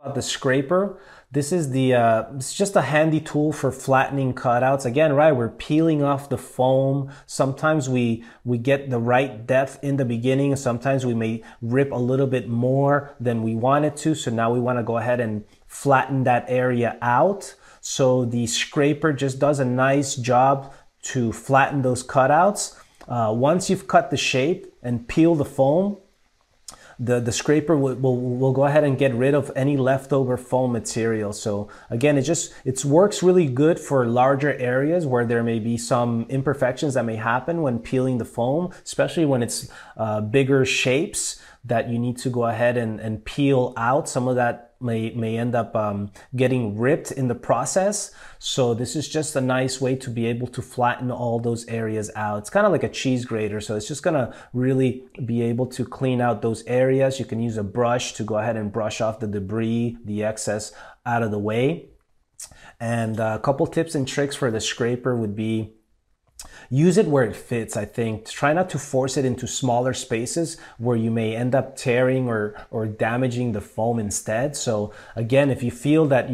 The scraper, this is it's just a handy tool for flattening cutouts. Again, right, we're peeling off the foam. Sometimes we get the right depth in the beginning. Sometimes we may rip a little bit more than we wanted to. So now we want to go ahead and flatten that area out. So the scraper just does a nice job to flatten those cutouts. Once you've cut the shape and peel the foam, the scraper will go ahead and get rid of any leftover foam material. So again, it works really good for larger areas where there may be some imperfections that may happen when peeling the foam, especially when it's bigger shapes that you need to go ahead and peel out. Some of that may end up getting ripped in the process. So this is just a nice way to be able to flatten all those areas out. It's kind of like a cheese grater, so it's just gonna really be able to clean out those areas. You can use a brush to go ahead and brush off the debris, the excess out of the way. And a couple tips and tricks for the scraper would be, use it where it fits, I think. Try not to force it into smaller spaces where you may end up tearing or damaging the foam instead. So again, if you feel that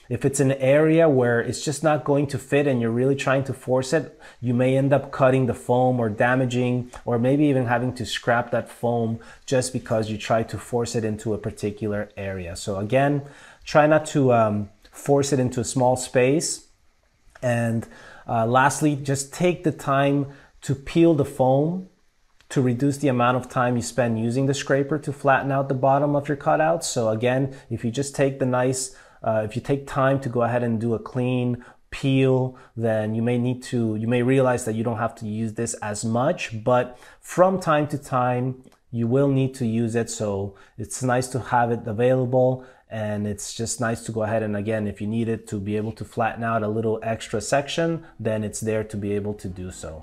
if it's an area where it's just not going to fit and you're really trying to force it, you may end up cutting the foam or damaging, or maybe even having to scrap that foam just because you try to force it into a particular area. So again, try not to force it into a small space. And lastly, just take the time to peel the foam to reduce the amount of time you spend using the scraper to flatten out the bottom of your cutouts. So again, if you just take if you take time to go ahead and do a clean peel, then you may realize that you don't have to use this as much, but from time to time, you will need to use it. So it's nice to have it available. And it's just nice to go ahead and, again, if you need it to be able to flatten out a little extra section, then it's there to be able to do so.